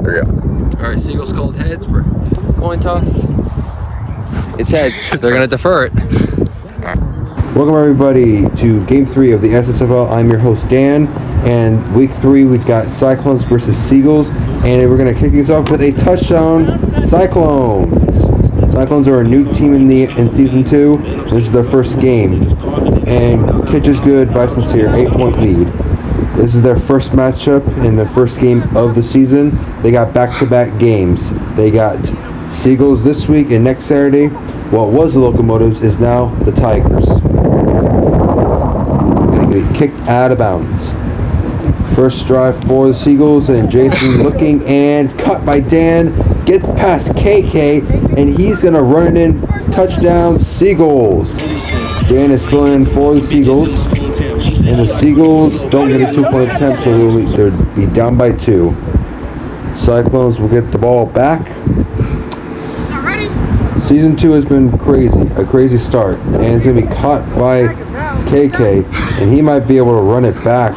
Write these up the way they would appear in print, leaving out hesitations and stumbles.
There we go. All right, Seagulls called heads for coin toss. It's heads. They're going to defer it. Welcome everybody to Game 3 of the SSFL. I'm your host Dan, and Week 3 we've got Cyclones versus Seagulls, and we're going to kick things off with a touchdown, Cyclones. Cyclones are a new team in Season 2. This is their first game, and catch is good by Sincere, 8-point lead. This is their first matchup in the first game of the season. They got back-to-back games. They got Seagulls this week and next Saturday. What was the Locomotives is now the Tigers. Going to get kicked out of bounds. First drive for the Seagulls, and Jason looking and cut by Dan. Gets past KK, and he's going to run it in. Touchdown, Seagulls. Dan is filling in for the Seagulls. And the Seagulls don't get a 2-point attempt, so they'll be down by 2. Cyclones will get the ball back. Season 2 has been a crazy start, and it's going to be caught by KK, and he might be able to run it back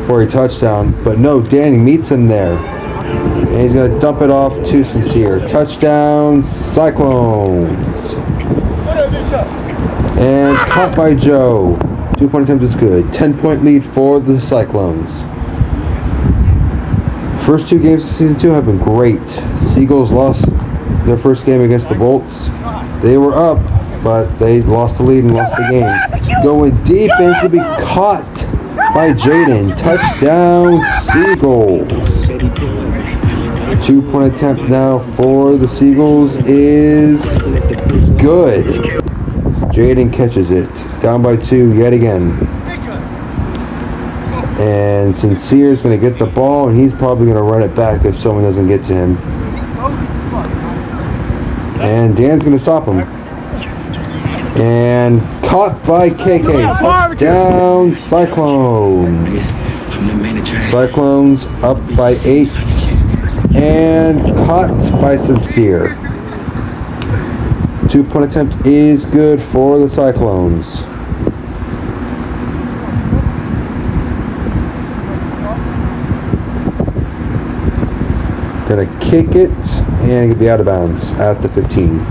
for a touchdown, but no, Dan meets him there, and he's going to dump it off to Sincere. Touchdown, Cyclones. And caught by Joe. 2-point attempt is good. 10-point lead for the Cyclones. First 2 games of Season 2 have been great. Seagulls lost their first game against the Bolts. They were up, but they lost the lead and lost the game. Going deep, and it's going to be caught by Jaden. Touchdown, Seagulls. 2-point attempt now for the Seagulls is good. Jaden catches it. Down by 2 yet again. And Sincere is going to get the ball, and he's probably going to run it back if someone doesn't get to him. And Dan's going to stop him. And caught by KK. Touchdown, Cyclones. Cyclones up by 8. And caught by Sincere. 2-point attempt is good for the Cyclones. Gonna kick it, and it'll be out of bounds at the 15.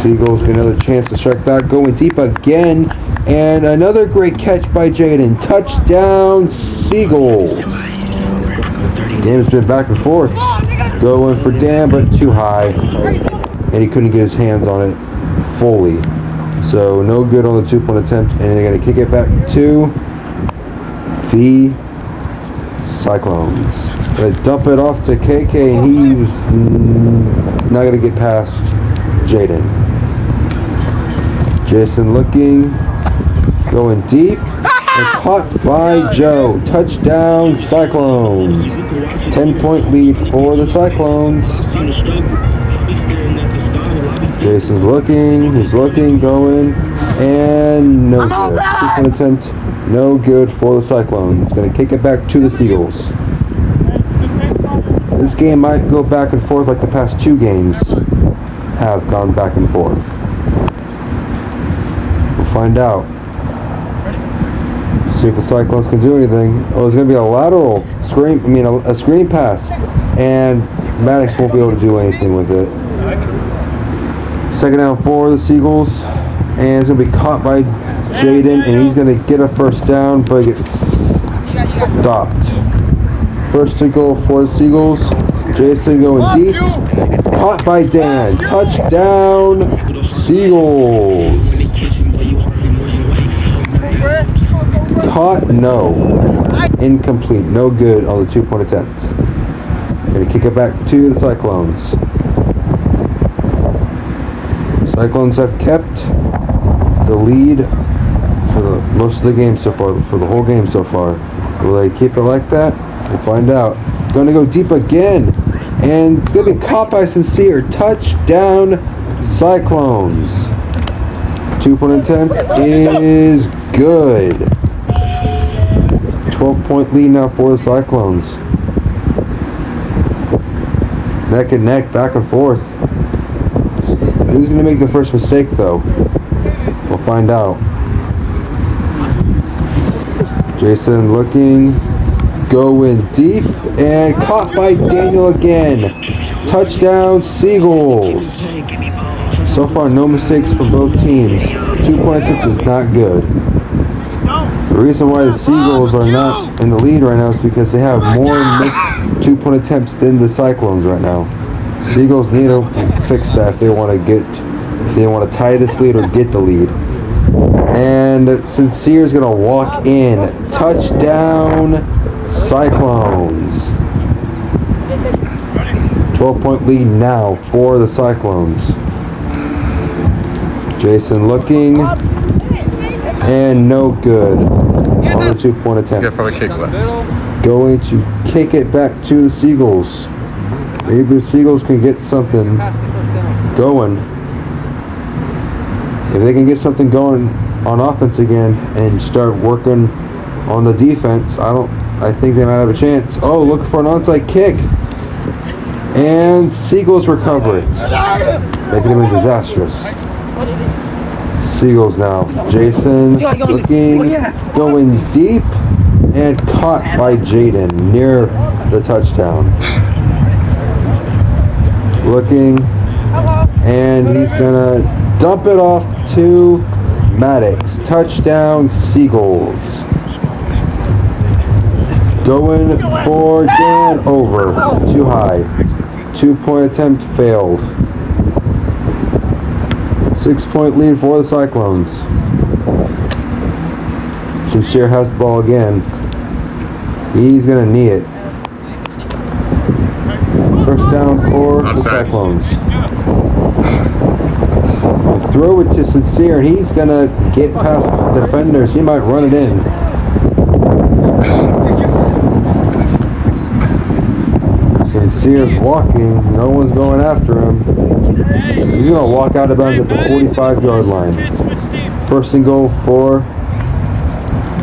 Seagulls get another chance to strike back, going deep again, and another great catch by Jaden. Touchdown, Seagulls. Dan's been back and forth, going for Dan, but too high, and he couldn't get his hands on it fully. So no good on the 2-point attempt, and they're gonna kick it back to the Cyclones. Gonna dump it off to KK, and he's not gonna get past Jaden. Jason looking, going deep, and caught by Joe. Touchdown, Cyclones. 10-point lead for the Cyclones. Jason's looking, he's looking, going, and no good. 2-point attempt, no good for the Cyclones. Gonna kick it back to the Seagulls. This game might go back and forth like the past 2 games have gone back and forth. We'll find out. See if the Cyclones can do anything. Oh, there's going to be a lateral screen, a screen pass, and Maddox won't be able to do anything with it. Second down for the Seagulls, and it's going to be caught by Jaden, and he's going to get a first down, but it gets stopped. First and goal for the Seagulls. Jason going deep. Caught by Dan. Touchdown, Seagulls. Caught? No. Incomplete. No good on the 2-point attempt. Gonna kick it back to the Cyclones. Cyclones have kept the lead for most of the game so far, for the whole game so far. Will they keep it like that? We'll find out. Gonna go deep again, and gonna be caught by Sincere. Touchdown, Cyclones. 2-point attempt is good. 12-point lead now for the Cyclones. Neck and neck, back and forth. Who's gonna make the first mistake though? We'll find out. Jason looking, Going deep and caught by Daniel again. Touchdown, Seagulls. So far, no mistakes from both teams. 2-point attempts is not good. The reason why the Seagulls are not in the lead right now is because they have more missed 2-point attempts than the Cyclones right now. Seagulls need to fix that if they want to tie this lead or get the lead. And Sincere is gonna walk in. Touchdown, Cyclones. 12-point lead now for the Cyclones. Jason looking, and no good on the 2-point attempt. Going to kick it back to the Seagulls. Maybe the Seagulls can get something going. If they can get something going on offense again and start working on the defense, I think they might have a chance. Oh, looking for an onside kick. And Seagulls recover it. Making them disastrous. Seagulls now. Jason looking, going deep, and caught by Jaden near the touchdown. Looking, and he's gonna dump it off to Maddox. Touchdown, Seagulls. Going for Dan over. Too high. 2-point attempt failed. 6-point lead for the Cyclones. Sincere has the ball again. He's going to knee it. First down for the Cyclones. Throw it to Sincere, and he's going to get past the defenders. He might run it in. Sincere's walking. No one's going after him. He's going to walk out of bounds at the 45-yard line. First and goal for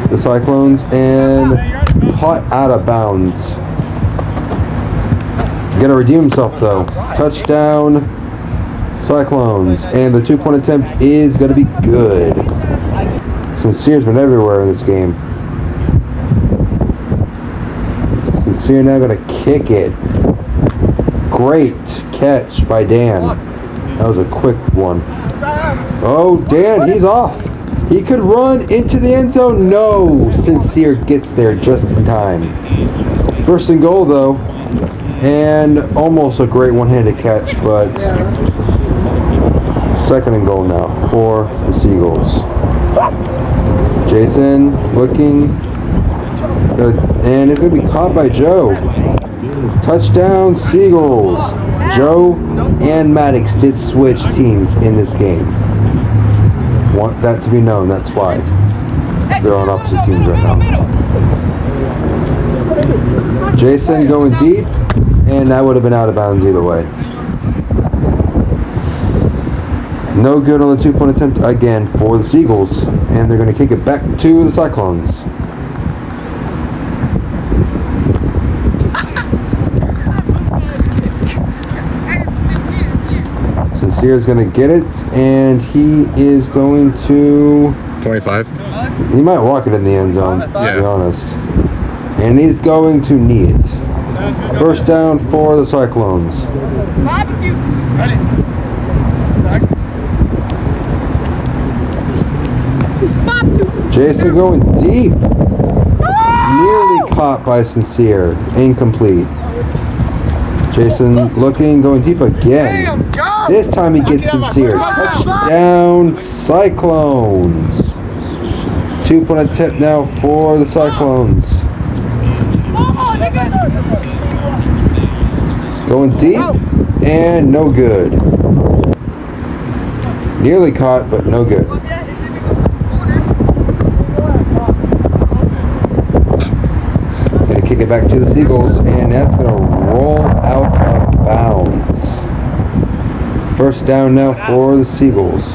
the Cyclones, and caught out of bounds. Going to redeem himself, though. Touchdown, Cyclones. And the 2-point attempt is going to be good. Sincere's been everywhere in this game. Sincere now going to kick it. Great catch by Dan. That was a quick one. Oh, Dan, he's off. He could run into the end zone. No, Sincere gets there just in time. First and goal, though. And almost a great one-handed catch, but second and goal now for the Seagulls. Jason looking. And it's going to be caught by Joe. Touchdown, Seagulls. Joe and Maddox did switch teams in this game. Want that to be known. That's why they're on opposite teams right now. Jason going deep, and that would have been out of bounds either way. No good on the 2-point attempt again for the Seagulls, and they're going to kick it back to the Cyclones. Sincere's going to get it, and he is going to 25. He might walk it in the end zone, to be honest. And he's going to knee it. First down for the Cyclones. Jason going deep. Nearly caught by Sincere. Incomplete. Jason looking, going deep again. This time he gets Sincere. Touchdown, Cyclones. 2-point attempt now for the Cyclones. Going deep, and no good. Nearly caught, but no good. Gonna kick it back to the Seagulls, and that's gonna roll out of bounds. First down now for the Seagulls.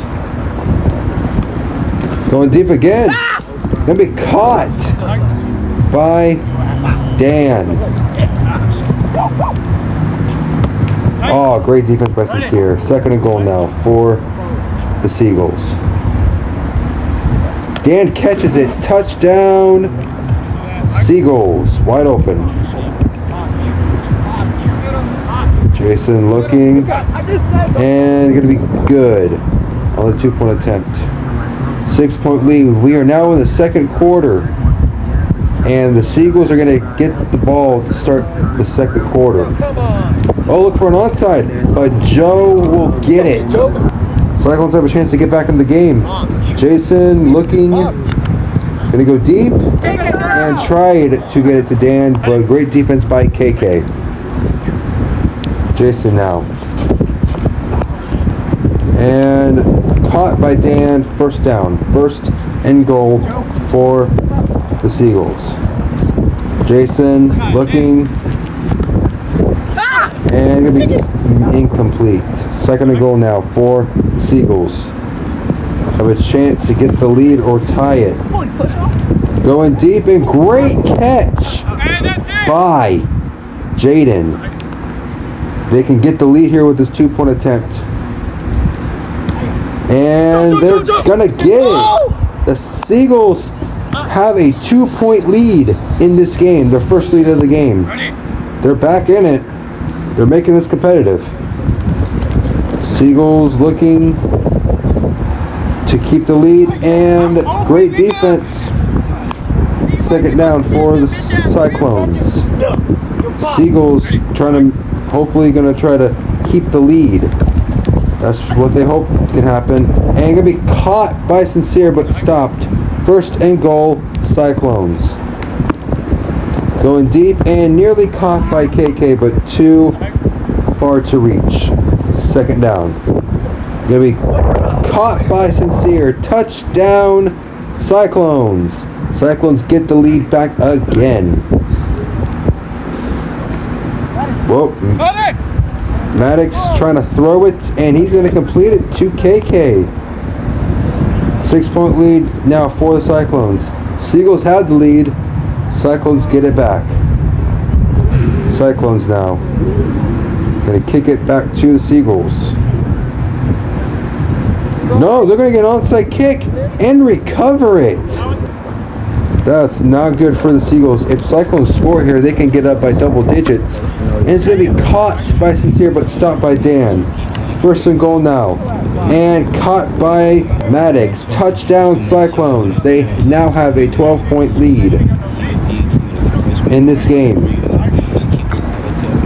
Going deep again. Gonna be caught by Dan. Oh, great defense by Sincere. Second and goal now for the Seagulls. Dan catches it. Touchdown, Seagulls, wide open. Jason looking, and gonna be good on the 2-point attempt. 6-point lead. We are now in the second quarter, and the Seagulls are gonna get the ball to start the second quarter. Oh, look for an onside, but Joe will get it. Cyclones have a chance to get back in the game. Jason looking, gonna go deep, and tried to get it to Dan, but great defense by KK. Jason now. And caught by Dan, first down. First and goal for the Seagulls. Jason looking, and gonna be incomplete. Second and goal now for the Seagulls. Have a chance to get the lead or tie it. Going deep, and great catch by Jaden. They can get the lead here with this 2-point attempt. And they're gonna get it. The Seagulls have a 2-point lead in this game, their first lead of the game. They're back in it. They're making this competitive. Seagulls looking to keep the lead, and great defense. Second down for the Cyclones. Seagulls hopefully gonna try to keep the lead. That's what they hope can happen. And gonna be caught by Sincere, but stopped. First and goal, Cyclones. Going deep and nearly caught by KK, but too far to reach. Second down. Gonna be caught by Sincere. Touchdown, Cyclones. Cyclones get the lead back again. Whoa. Maddox trying to throw it, and he's going to complete it to KK. 6-point lead now for the Cyclones. Seagulls had the lead. Cyclones get it back. Cyclones now going to kick it back to the Seagulls. No, they're going to get an onside kick and recover it. That's not good for the Seagulls. If Cyclones score here, they can get up by double digits. And it's going to be caught by Sincere, but stopped by Dan. First and goal now. And caught by Maddox. Touchdown, Cyclones. They now have a 12-point lead in this game.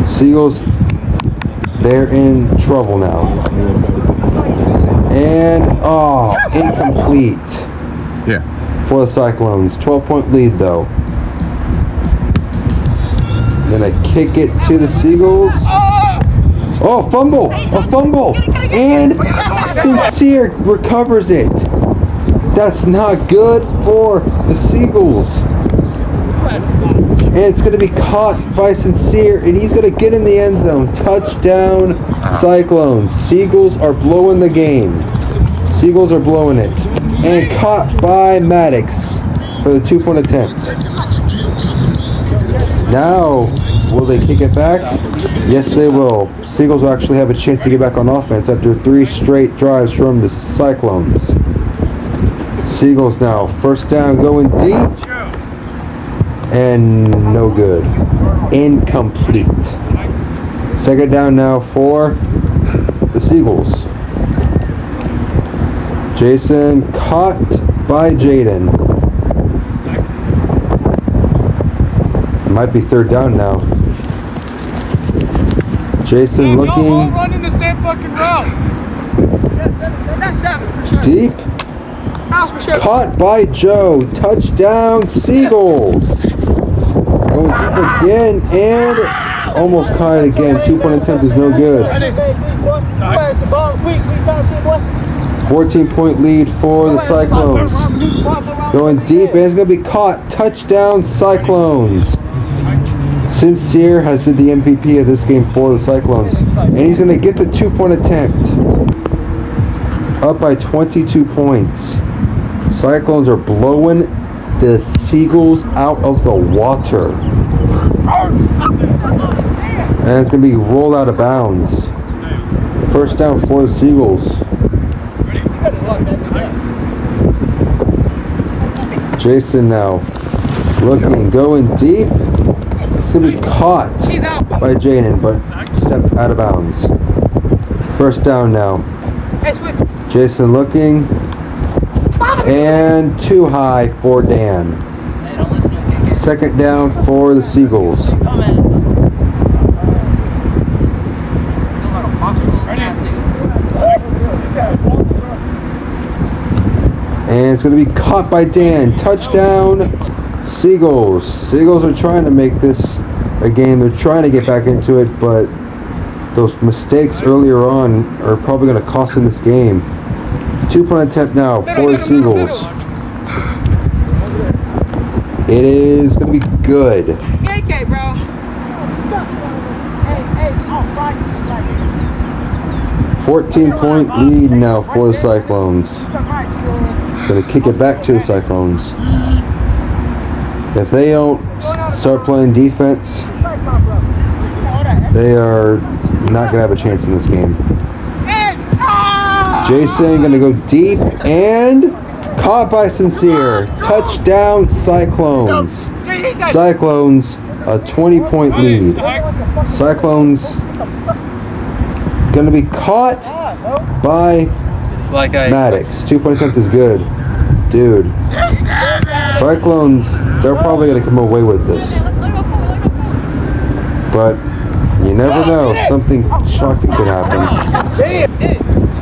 Seagulls, they're in trouble now. And, incomplete. Yeah. For the Cyclones. 12-point lead though. Gonna kick it to the Seagulls. Oh, fumble! A fumble! And Sincere recovers it. That's not good for the Seagulls. And it's gonna be caught by Sincere, and he's gonna get in the end zone. Touchdown, Cyclones. Seagulls are blowing the game. Seagulls are blowing it. And caught by Maddox for the 2-point attempt. Now, will they kick it back? Yes, they will. Seagulls will actually have a chance to get back on offense after 3 straight drives from the Cyclones. Seagulls now, first down, going deep. And no good. Incomplete. Second down now for the Seagulls. Jason caught by Jaden. Might be third down now. Jason looking. Don't run in the same fucking route. That's 7 for sure. Deep. For sure. Caught by Joe. Touchdown, Seagulls. Going deep again, and almost caught it again. 2-point attempt is no good. 14-point lead for the Cyclones. Going deep, and it's going to be caught. Touchdown, Cyclones. Sincere has been the MVP of this game for the Cyclones. And he's going to get the 2-point attempt. Up by 22 points. Cyclones are blowing the Seagulls out of the water. And it's going to be rolled out of bounds. First down for the Seagulls. Jason now Looking, going deep. It's going to be caught by Jaden, but stepped out of bounds. First down now. Jason looking. And too high for Dan. Second down for the Seagulls. And it's going to be caught by Dan. Touchdown, Seagulls. Seagulls are trying to make this a game. They're trying to get back into it, but those mistakes earlier on are probably going to cost them this game. 2-point attempt now for the Seagulls. It is going to be good. KK, bro. 14-point lead now for the Cyclones. Going to kick it back to the Cyclones. If they don't start playing defense, they are not going to have a chance in this game. Jason going to go deep and caught by Sincere. Touchdown Cyclones. Cyclones a 20-point lead. Cyclones going to be caught by Maddox. 2-point attempt is good. Dude. Cyclones, they're probably going to come away with this. But you never know. Something shocking could happen.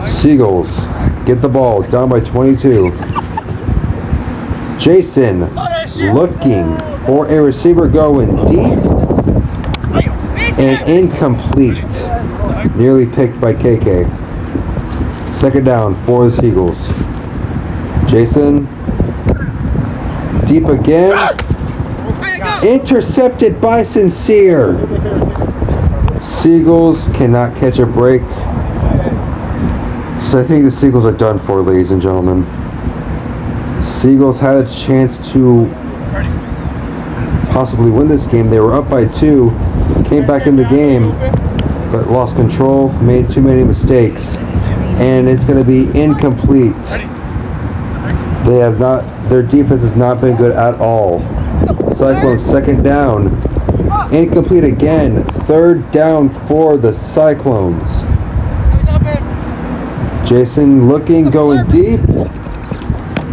Seagulls get the ball down by 22. Jason looking for a receiver going deep and incomplete. Nearly picked by KK. Second down for the Seagulls. Jason deep again. Intercepted by Sincere. Seagulls cannot catch a break. So I think the Seagulls are done for, ladies and gentlemen. Seagulls had a chance to possibly win this game. They were up by 2, came back in the game, but lost control, made too many mistakes, and it's going to be incomplete. They have not, their defense has not been good at all. Cyclones second down, incomplete again. Third down for the Cyclones. Jason looking, going deep.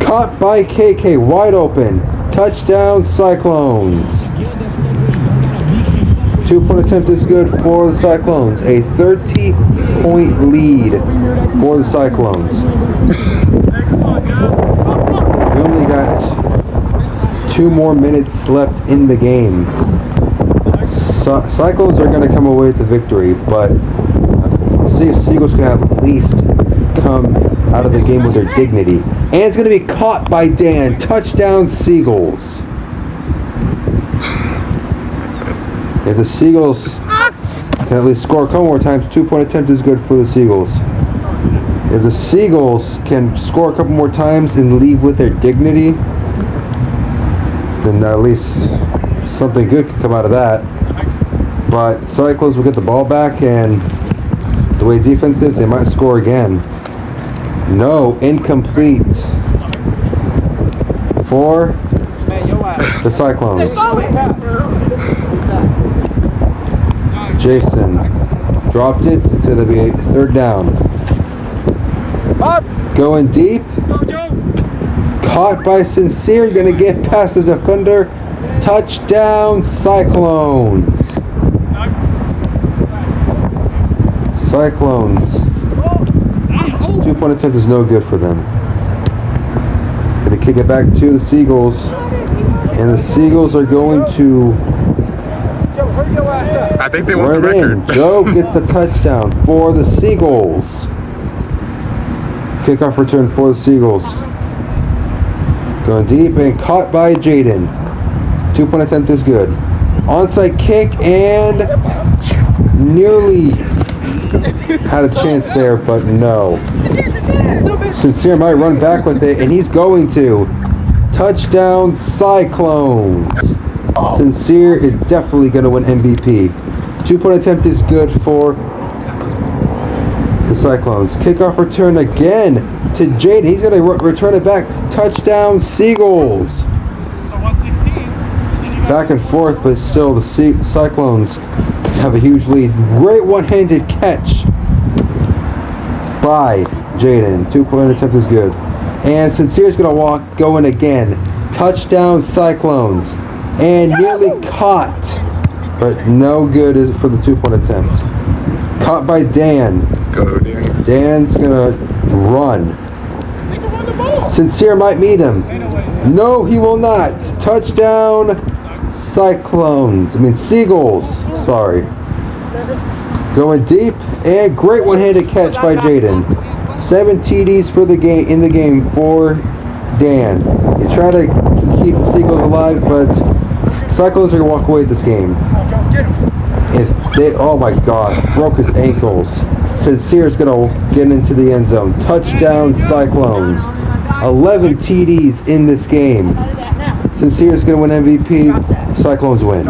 Caught by KK, wide open. Touchdown, Cyclones. 2-point attempt is good for the Cyclones. A 30-point lead for the Cyclones. We only got 2 more minutes left in the game. Cyclones are going to come away with the victory, but let's see if Seagulls can at least come out of the game with their dignity. And it's going to be caught by Dan. Touchdown, Seagulls. If the Seagulls can at least score a couple more times, 2-point attempt is good for the Seagulls. If the Seagulls can score a couple more times and leave with their dignity, then at least something good could come out of that. But Cyclones will get the ball back, and the way defense is, they might score again. No, incomplete for the Cyclones. Jason dropped it. It's going to be third down. Going deep. Caught by Sincere. Going to get past the defender. Touchdown, Cyclones. Cyclones. 2-point attempt is no good for them. Going to kick it back to the Seagulls. And the Seagulls are going to I think they want the record. Joe gets the touchdown for the Seagulls. Kickoff return for the Seagulls. Going deep and caught by Jaden. 2-point attempt is good. Onside kick and nearly had a chance there, but no. Sincere might run back with it, and he's going to. Touchdown, Cyclones. Sincere is definitely going to win MVP. 2-point attempt is good for the Cyclones. Kickoff return again to Jaden. He's going to return it back. Touchdown, Seagulls. So 116. back and forth, but still the Cyclones have a huge lead. Great one-handed catch by Jaden. 2-point attempt is good. And Sincere's going to go in again. Touchdown Cyclones. And nearly caught, but no good for the 2-point attempt. Caught by Dan. Go, Dan. Dan's going to run. Sincere might meet him. No, he will not. Touchdown Seagulls. Sorry. Going deep, and great one-handed catch by Jaden. 7 TDs for the game in the game for Dan. He tried to keep the Seagulls alive, but Cyclones are gonna walk away with this game. If they, oh my God, broke his ankles. Sincere's gonna get into the end zone. Touchdown Cyclones. 11 TDs in this game. Sincere's gonna win MVP. Cyclones win.